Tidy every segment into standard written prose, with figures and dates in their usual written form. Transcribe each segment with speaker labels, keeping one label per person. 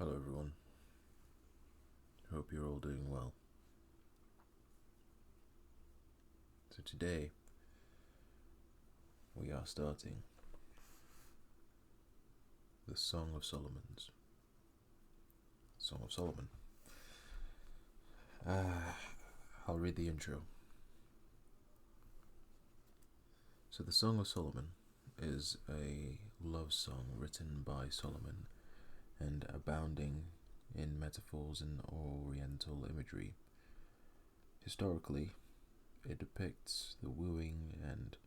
Speaker 1: Hello everyone, hope you're all doing well. So today we are starting the Song of Solomon's. Song of Solomon. I'll read the intro. So the Song of Solomon is a love song written by Solomon and abounding in metaphors and oriental imagery. Historically, it depicts the wooing and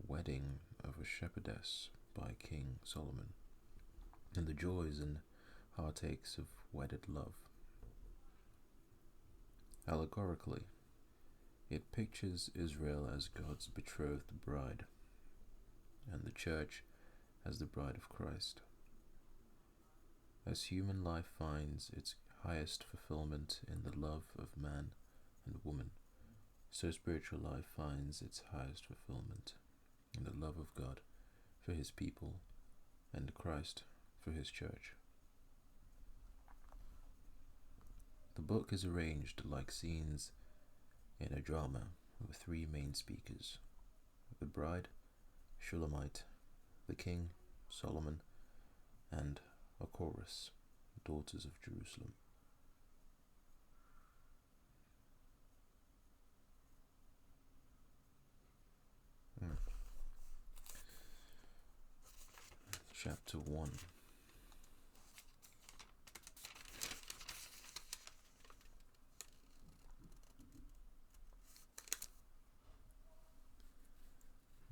Speaker 1: wedding of a shepherdess by King Solomon, and the joys and heartaches of wedded love. Allegorically, it pictures Israel as God's betrothed bride, and the Church as the bride of Christ. As human life finds its highest fulfillment in the love of man and woman, so spiritual life finds its highest fulfillment in the love of God for his people and Christ for his church. The book is arranged like scenes in a drama with three main speakers: the bride, Shulamite, the king, Solomon, and a chorus, daughters of Jerusalem. Chapter 1.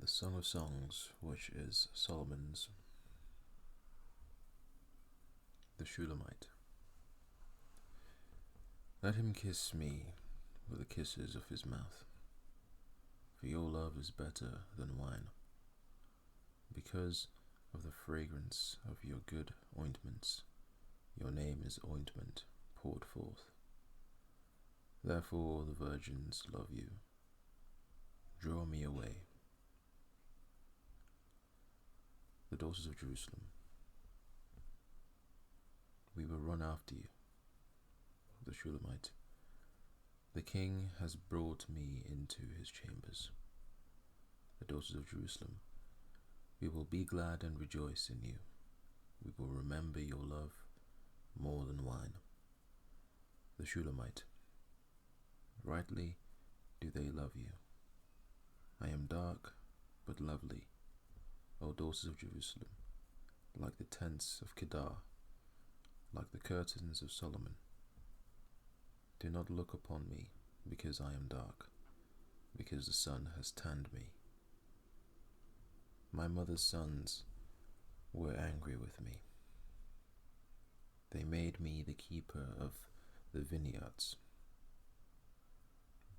Speaker 1: The Song of Songs, which is Solomon's. The Shulamite. Let him kiss me with the kisses of his mouth, for your love is better than wine, because of the fragrance of your good ointments. Your name is ointment poured forth. Therefore the virgins love you. Draw me away. The daughters of Jerusalem. We will run after you. The Shulamite. The king has brought me into his chambers. The daughters of Jerusalem. We will be glad and rejoice in you. We will remember your love more than wine. The Shulamite. Rightly do they love you. I am dark but lovely, O daughters of Jerusalem, like the tents of Kedar, like the curtains of Solomon. Do not look upon me, because I am dark, because the sun has tanned me. My mother's sons were angry with me. They made me the keeper of the vineyards,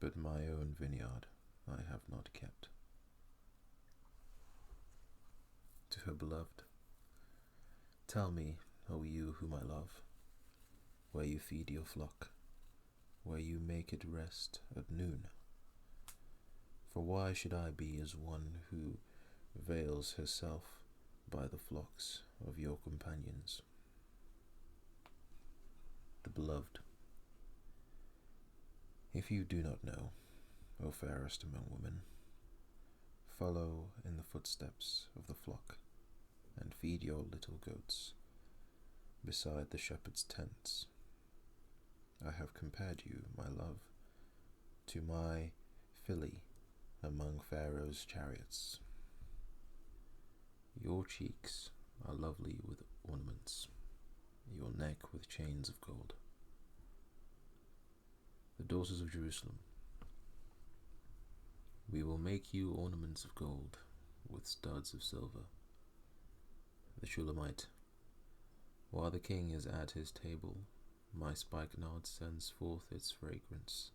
Speaker 1: but my own vineyard I have not kept. To her beloved, tell me, O you whom I love, where you feed your flock, where you make it rest at noon. For why should I be as one who veils herself by the flocks of your companions? The beloved. If you do not know, O fairest among women, follow in the footsteps of the flock, and feed your little goats beside the shepherd's tents. I have compared you, my love, to my filly among Pharaoh's chariots. Your cheeks are lovely with ornaments, your neck with chains of gold. The daughters of Jerusalem. We will make you ornaments of gold with studs of silver. The Shulamite. While the king is at his table, my spikenard sends forth its fragrance.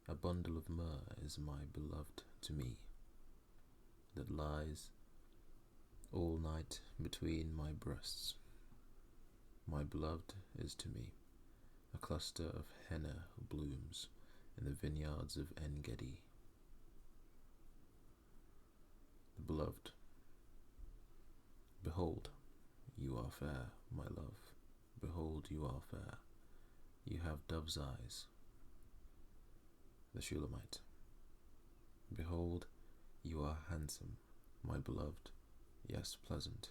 Speaker 1: A bundle of myrrh is my beloved to me, that lies all night between my breasts. My beloved is to me a cluster of henna blooms in the vineyards of En-Gedi. The beloved. Behold, you are fair, my love, behold, you are fair. You have dove's eyes. The Shulamite. Behold, you are handsome, my beloved, yes, pleasant.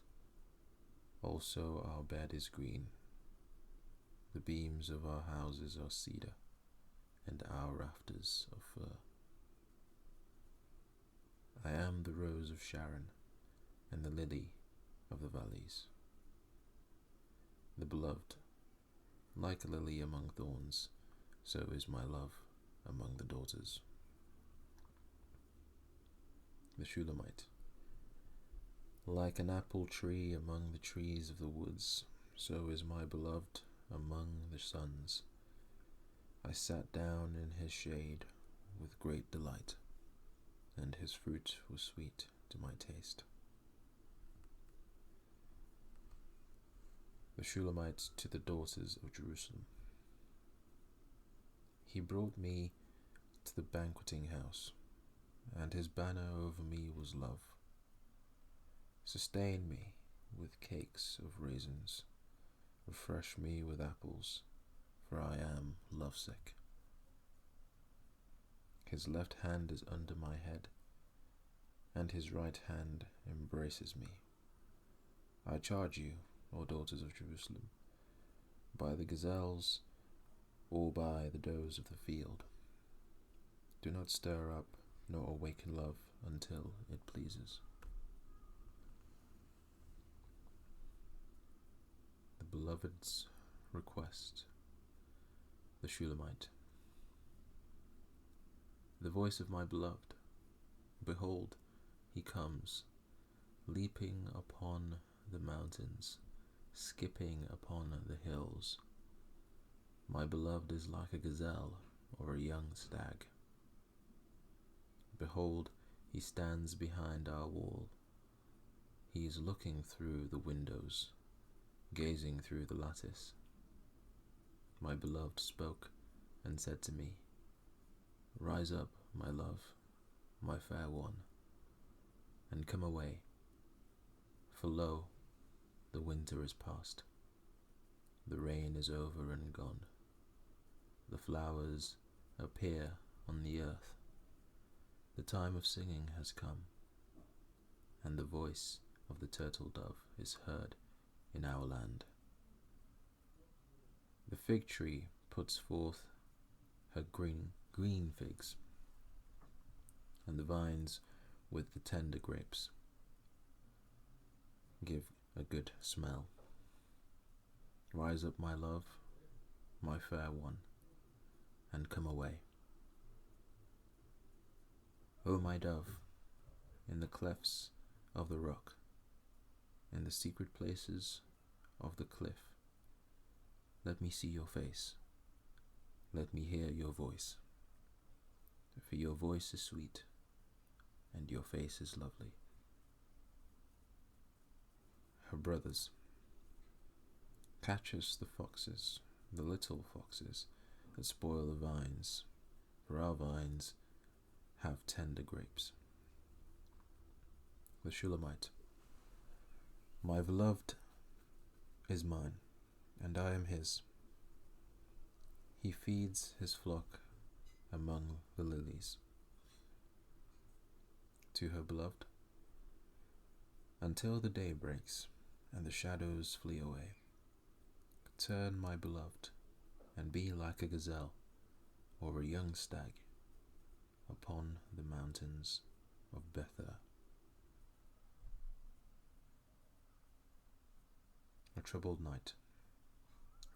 Speaker 1: Also our bed is green. The beams of our houses are cedar, and our rafters of fir. I am the rose of Sharon, and the lily of the valleys. The beloved, like a lily among thorns, so is my love among the daughters. The Shulamite. Like an apple tree among the trees of the woods, so is my beloved among the sons. I sat down in his shade with great delight, and his fruit was sweet to my taste. The Shulamite to the daughters of Jerusalem. He brought me to the banqueting house, and his banner over me was love. Sustain me with cakes of raisins, refresh me with apples, for I am lovesick. His left hand is under my head, and his right hand embraces me. I charge you, O daughters of Jerusalem, by the gazelles or by the does of the field, do not stir up nor awaken love until it pleases. The beloved's request. The Shulamite. The voice of my beloved, behold, he comes, leaping upon the mountains, skipping upon the hills. My beloved is like a gazelle or a young stag. Behold, he stands behind our wall. He is looking through the windows, gazing through the lattice. My beloved spoke and said to me, Rise up, my love, my fair one, and come away, for lo, the winter is past, the rain is over and gone, the flowers appear on the earth, the time of singing has come, and the voice of the turtle dove is heard in our land. The fig tree puts forth her green figs, and the vines with the tender grapes give a good smell. Rise up, my love, my fair one, and come away. O my dove, in the clefts of the rock, in the secret places of the cliff, let me see your face, let me hear your voice, for your voice is sweet, and your face is lovely. Her brothers. Catch us the foxes, the little foxes, that spoil the vines, for our vines have tender grapes. The Shulamite. My beloved is mine, and I am his. He feeds his flock among the lilies. To her beloved. Until the day breaks, and the shadows flee away. Turn, my beloved, and be like a gazelle or a young stag upon the mountains of Bether. A Troubled Night.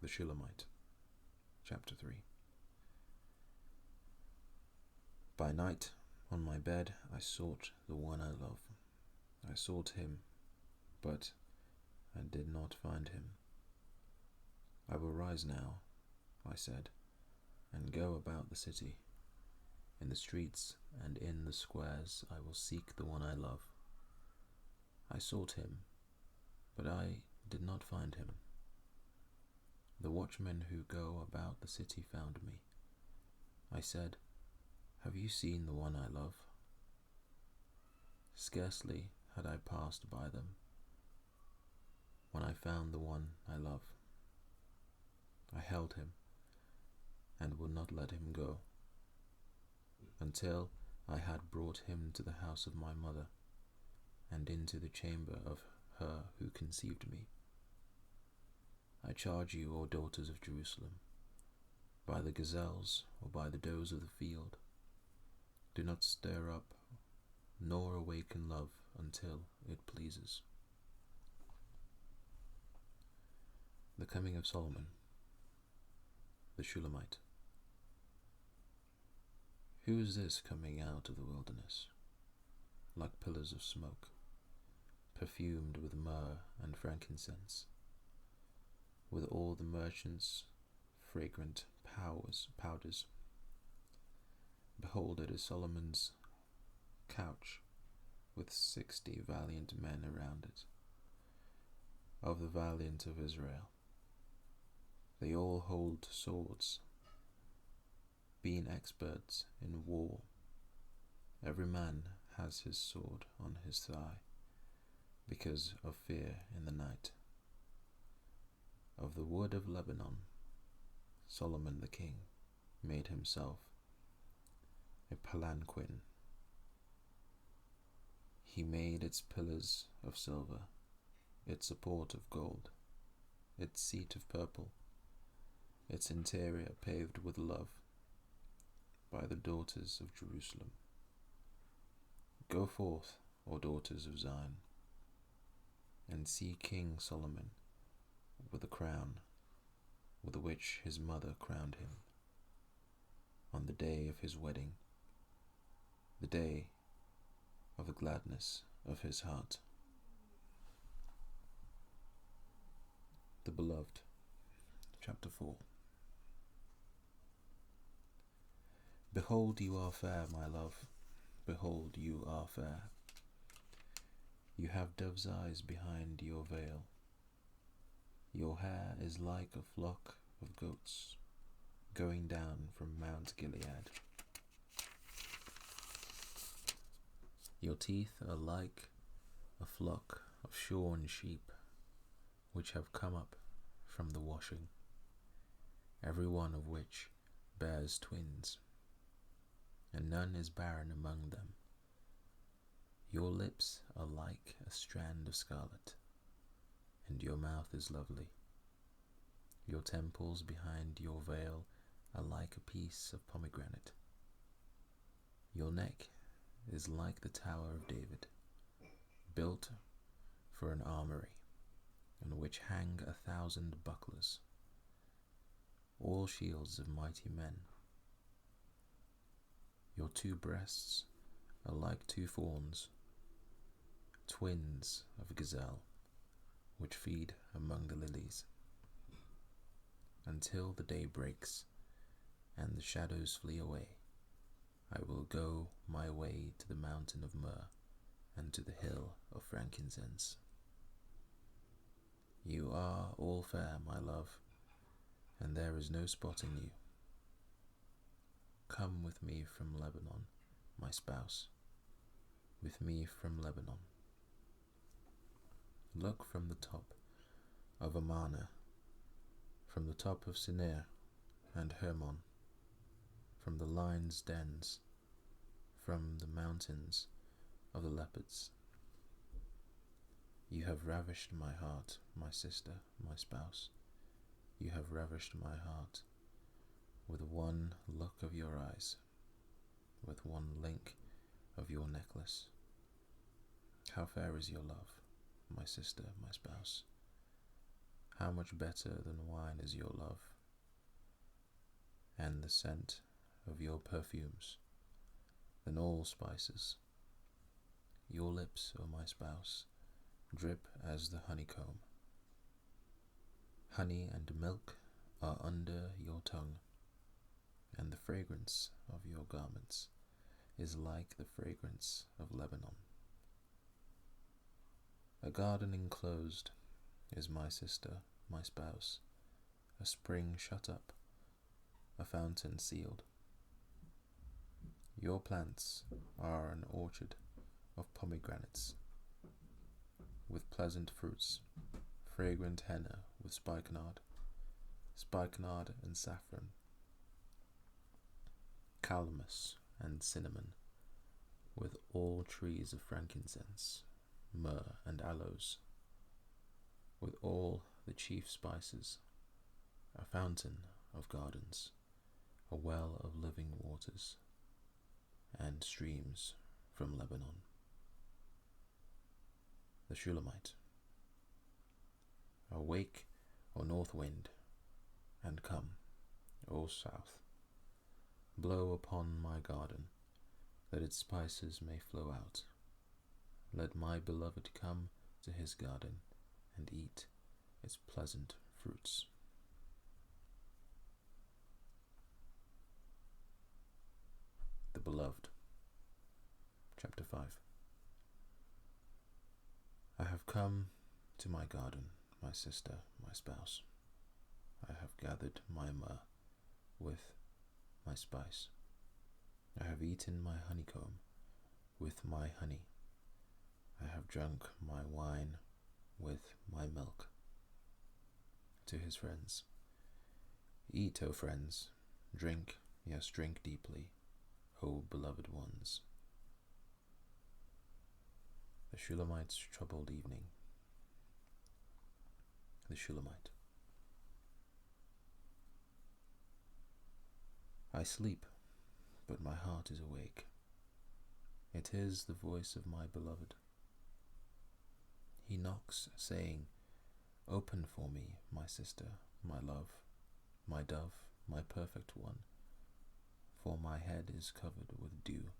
Speaker 1: The Shulamite. Chapter 3. By night, on my bed, I sought the one I love. I sought him, but I did not find him. I will rise now, I said, and go about the city. In the streets and in the squares I will seek the one I love. I sought him, but I did not find him. The watchmen who go about the city found me. I said, Have you seen the one I love? Scarcely had I passed by them when I found the one I love. I held him and would not let him go, until I had brought him to the house of my mother, and into the chamber of her who conceived me. I charge you, O daughters of Jerusalem, by the gazelles or by the does of the field, do not stir up nor awaken love until it pleases. The coming of Solomon, the Shulamite. Who is this coming out of the wilderness, like pillars of smoke, perfumed with myrrh and frankincense, with all the merchants' fragrant powders? Behold, it is Solomon's couch, with 60 valiant men around it, of the valiant of Israel. They all hold swords, being experts in war. Every man has his sword on his thigh, because of fear in the night. Of the wood of Lebanon, Solomon the king made himself a palanquin. He made its pillars of silver, its support of gold, its seat of purple, its interior paved with love, by the daughters of Jerusalem. Go forth, O daughters of Zion, and see King Solomon with the crown with which his mother crowned him, on the day of his wedding, the day of the gladness of his heart. The Beloved, Chapter 4. Behold, you are fair, my love, behold, you are fair. You have dove's eyes behind your veil. Your hair is like a flock of goats going down from Mount Gilead. Your teeth are like a flock of shorn sheep which have come up from the washing, every one of which bears twins, and none is barren among them. Your lips are like a strand of scarlet, and your mouth is lovely. Your temples behind your veil are like a piece of pomegranate. Your neck is like the Tower of David, built for an armory, on which hang 1,000 bucklers, all shields of mighty men. Your 2 breasts are like 2 fawns, twins of a gazelle, which feed among the lilies. Until the day breaks and the shadows flee away, I will go my way to the mountain of myrrh and to the hill of frankincense. You are all fair, my love, and there is no spot in you. Come with me from Lebanon, my spouse, with me from Lebanon. Look from the top of Amana, from the top of Sinir and Hermon, from the lion's dens, from the mountains of the leopards. You have ravished my heart, my sister, my spouse. You have ravished my heart with one look of your eyes, with one link of your necklace. How fair is your love, my sister, my spouse. How much better than wine is your love, and the scent of your perfumes than all spices. Your lips, O my spouse, drip as the honeycomb. Honey and milk are under your tongue, and the fragrance of your garments is like the fragrance of Lebanon. A garden enclosed is my sister, my spouse, a spring shut up, a fountain sealed. Your plants are an orchard of pomegranates, with pleasant fruits, fragrant henna with spikenard, spikenard and saffron, calamus and cinnamon, with all trees of frankincense, myrrh and aloes, with all the chief spices, a fountain of gardens, a well of living waters, and streams from Lebanon. The Shulamite. Awake, O north wind, and come, O south. Blow upon my garden, that its spices may flow out. Let my beloved come to his garden and eat its pleasant fruits. The Beloved. Chapter 5. I have come to my garden, my sister, my spouse. I have gathered my myrrh with my spice. I have eaten my honeycomb with my honey. I have drunk my wine with my milk. To his friends. Eat, O friends, drink, yes, drink deeply, O beloved ones. The Shulamite's troubled evening. The Shulamite. I sleep, but my heart is awake. It is the voice of my beloved. He knocks, saying, Open for me, my sister, my love, my dove, my perfect one, for my head is covered with dew,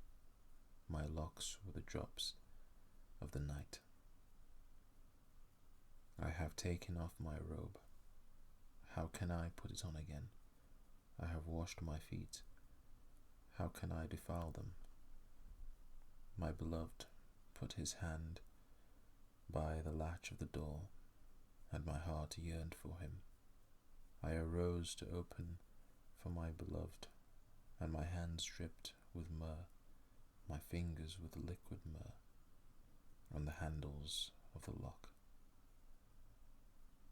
Speaker 1: my locks with the drops of the night. I have taken off my robe. How can I put it on again? I have washed my feet. How can I defile them? My beloved put his hand by the latch of the door, and my heart yearned for him. I arose to open for my beloved, and my hands dripped with myrrh, my fingers with liquid myrrh, on the handles of the lock.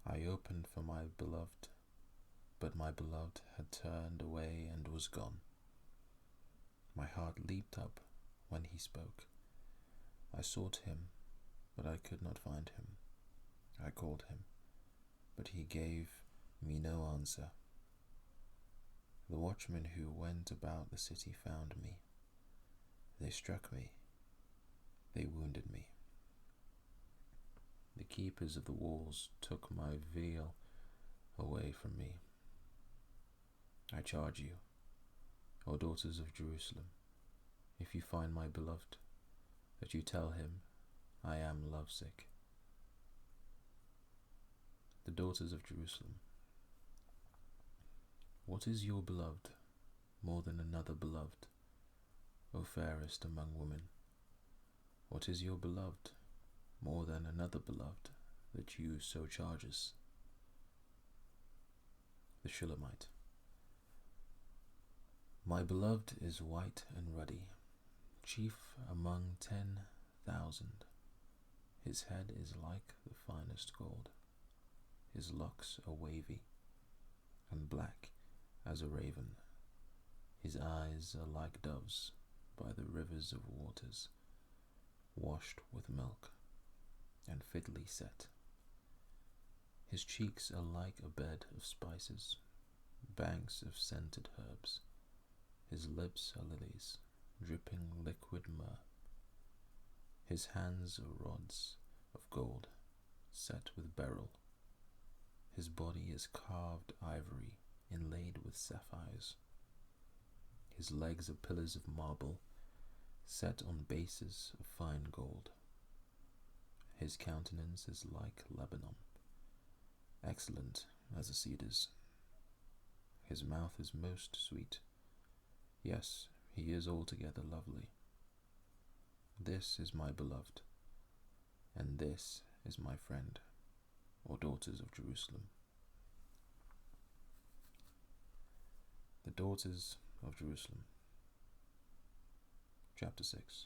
Speaker 1: I opened for my beloved, but my beloved had turned away and was gone. My heart leaped up when he spoke. I sought him, but I could not find him. I called him, but he gave me no answer. The watchmen who went about the city found me. They struck me. They wounded me. The keepers of the walls took my veil away from me. I charge you, O daughters of Jerusalem, if you find my beloved, that you tell him, I am lovesick. The daughters of Jerusalem. What is your beloved more than another beloved, O fairest among women? What is your beloved more than another beloved, that you so charge us? The Shulamite. My beloved is white and ruddy, chief among 10,000. His head is like the finest gold. His locks are wavy and black as a raven. His eyes are like doves by the rivers of waters, washed with milk and fitly set. His cheeks are like a bed of spices, banks of scented herbs. His lips are lilies, dripping liquid myrrh. His hands are rods of gold, set with beryl. His body is carved ivory, inlaid with sapphires. His legs are pillars of marble, set on bases of fine gold. His countenance is like Lebanon, excellent as the cedars. His mouth is most sweet. Yes, he is altogether lovely. This is my beloved, and this is my friend, O daughters of Jerusalem. The daughters of Jerusalem. Chapter 6.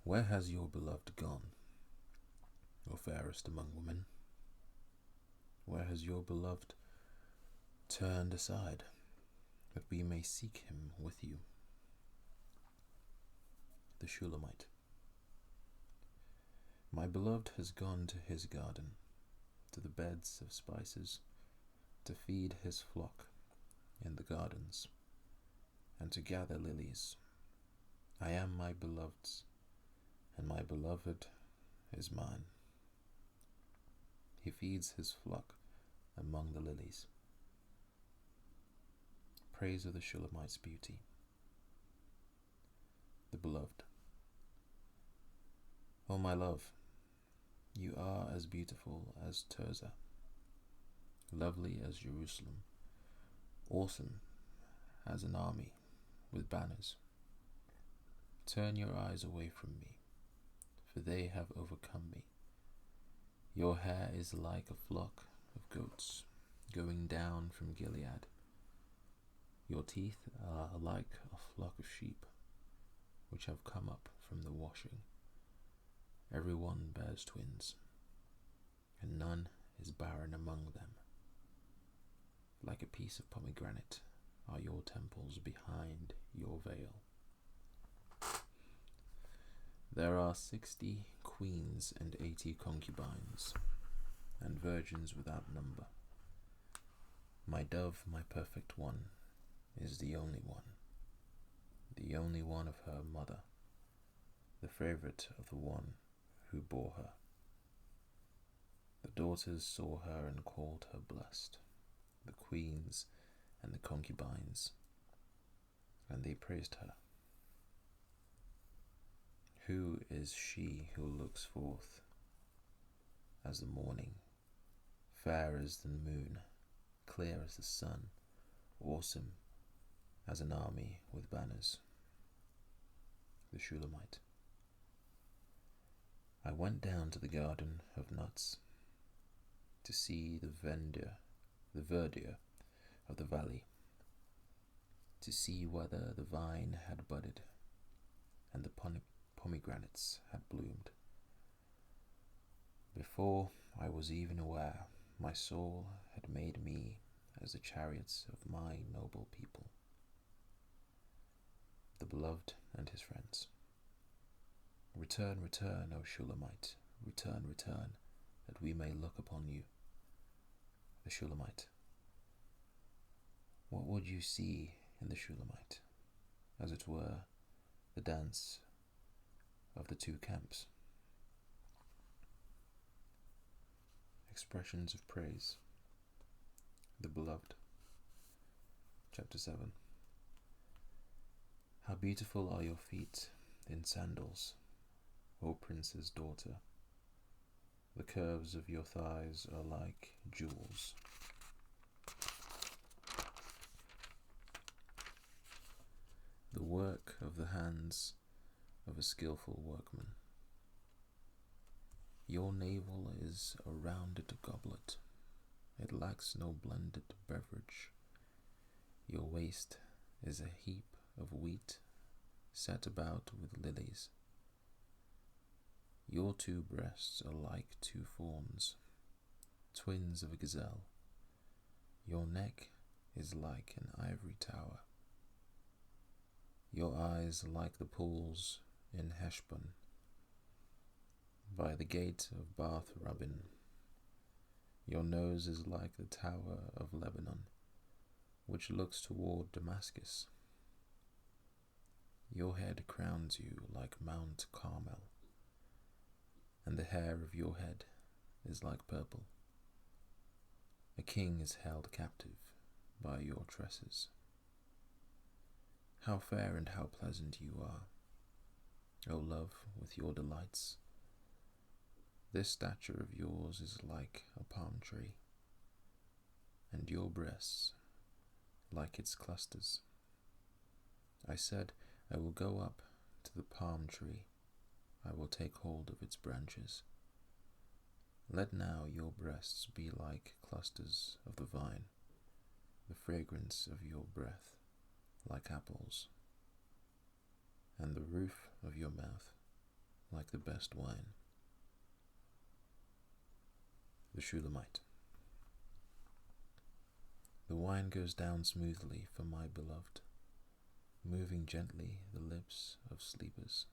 Speaker 1: Where has your beloved gone, O fairest among women? Where has your beloved turned aside, that we may seek him with you? The Shulamite. My beloved has gone to his garden, to the beds of spices, to feed his flock in the gardens, and to gather lilies. I am my beloved's, and my beloved is mine. He feeds his flock among the lilies. Praise of the Shulamite's beauty. The beloved. O my love, you are as beautiful as Tirzah, lovely as Jerusalem, awesome as an army with banners. Turn your eyes away from me, for they have overcome me. Your hair is like a flock of goats going down from Gilead. Your teeth are like a flock of sheep which have come up from the washing. Every one bears twins, and none is barren among them. Like a piece of pomegranate are your temples behind your veil. There are 60 queens and 80 concubines, and virgins without number. My dove, my perfect one, is the only one of her mother, the favorite of the one who bore her. The daughters saw her and called her blessed, the queens and the concubines, and they praised her. Who is she who looks forth as the morning, fair as the moon, clear as the sun, awesome as an army with banners? The Shulamite. I went down to the garden of nuts to see the verdure of the valley, to see whether the vine had budded and the pomegranates had bloomed. Before I was even aware, my soul had made me as the chariots of my noble people. The beloved and his friends. Return, return, O Shulamite, return, return, that we may look upon you. The Shulamite. What would you see in the Shulamite? As it were, the dance of the two camps. Expressions of praise. The beloved. Chapter 7. How beautiful are your feet in sandals, O prince's daughter. The curves of your thighs are like jewels. The work of the hands of a skillful workman. Your navel is a rounded goblet. It lacks no blended beverage. Your waist is a heap of wheat set about with lilies. Your two breasts are like two fawns, twins of a gazelle. Your neck is like an ivory tower. Your eyes are like the pools in Heshbon, by the gate of Bath Rabbin. Your nose is like the tower of Lebanon, which looks toward Damascus. Your head crowns you like Mount Carmel, and the hair of your head is like purple. A king is held captive by your tresses. How fair and how pleasant you are, O love, with your delights. This stature of yours is like a palm tree, and your breasts like its clusters. I said, I will go up to the palm tree, I will take hold of its branches. Let now your breasts be like clusters of the vine, the fragrance of your breath like apples, and the roof of your mouth like the best wine. The Shulamite. The wine goes down smoothly for my beloved, moving gently the lips of sleepers.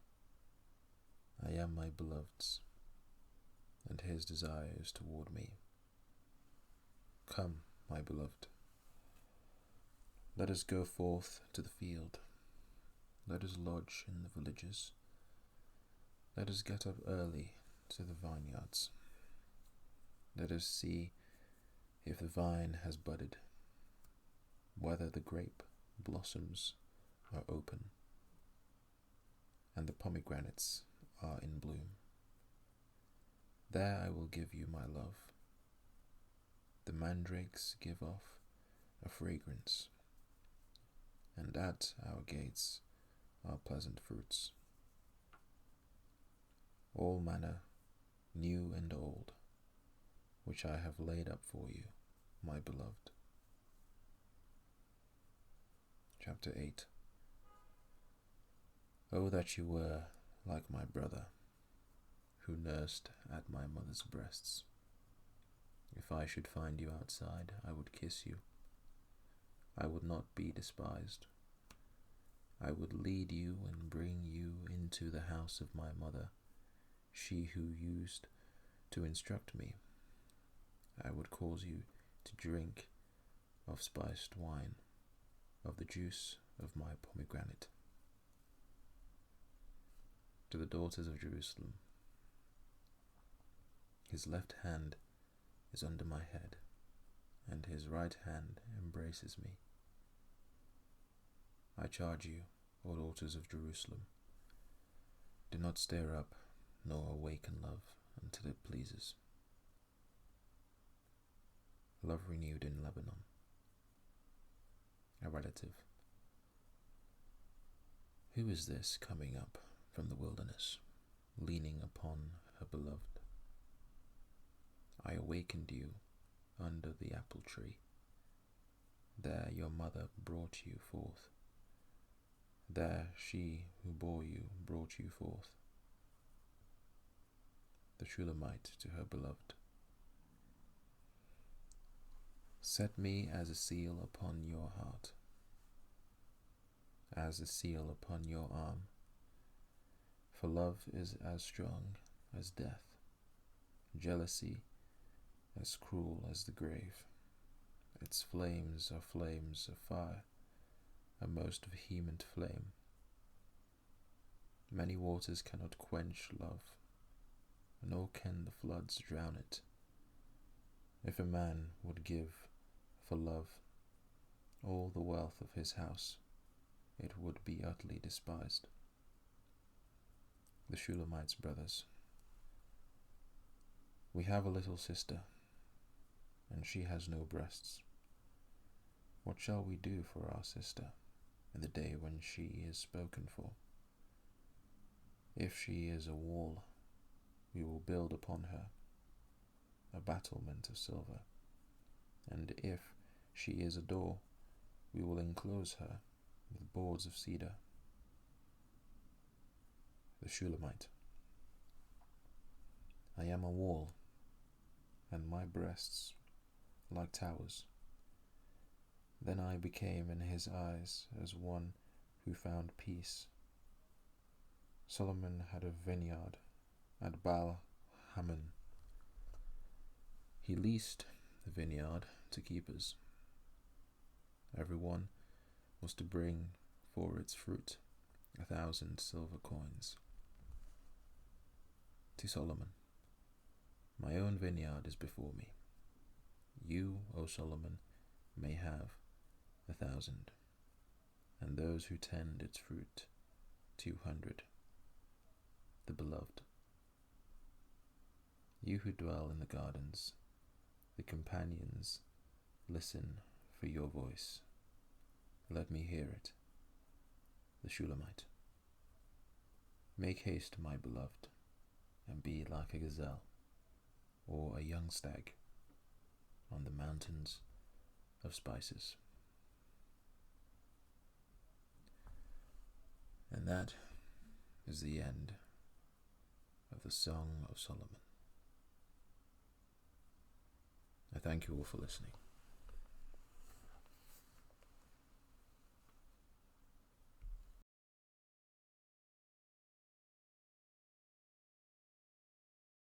Speaker 1: I am my beloved's, and his desire is toward me. Come, my beloved, let us go forth to the field. Let us lodge in the villages. Let us get up early to the vineyards. Let us see if the vine has budded, whether the grape blossoms are open, and the pomegranates are in bloom. There I will give you my love. The mandrakes give off a fragrance, and at our gates are pleasant fruits. All manner, new and old, which I have laid up for you, my beloved. Chapter 8. Oh, that you were like my brother, who nursed at my mother's breasts. If I should find you outside, I would kiss you. I would not be despised. I would lead you and bring you into the house of my mother, she who used to instruct me. I would cause you to drink of spiced wine, of the juice of my pomegranate. To the daughters of Jerusalem. His left hand is under my head, and his right hand embraces me. I charge you, O daughters of Jerusalem, do not stir up nor awaken love until it pleases. Love renewed in Lebanon. A relative. Who is this coming up from the wilderness, leaning upon her beloved? I awakened you under the apple tree. There your mother brought you forth. There she who bore you brought you forth. The Shulamite to her beloved. Set me as a seal upon your heart, as a seal upon your arm, for love is as strong as death, jealousy as cruel as the grave. Its flames are flames of fire, a most vehement flame. Many waters cannot quench love, nor can the floods drown it. If a man would give for love all the wealth of his house, it would be utterly despised. The Shulamite's brothers. We have a little sister, and she has no breasts. What shall we do for our sister in the day when she is spoken for? If she is a wall, we will build upon her a battlement of silver, and if she is a door, we will enclose her with boards of cedar. The Shulamite. I am a wall, and my breasts like towers. Then I became in his eyes as one who found peace. Solomon had a vineyard at Baal Hamon. He leased the vineyard to keepers. Everyone was to bring for its fruit 1,000 silver coins. To Solomon, my own vineyard is before me. You, O Solomon, may have 1,000, and those who tend its fruit 200. The beloved. You who dwell in the gardens, the companions, listen for your voice. Let me hear it. The Shulamite. Make haste, my beloved, and be like a gazelle, or a young stag, on the mountains of spices. And that is the end of the Song of Solomon. I thank you all for listening.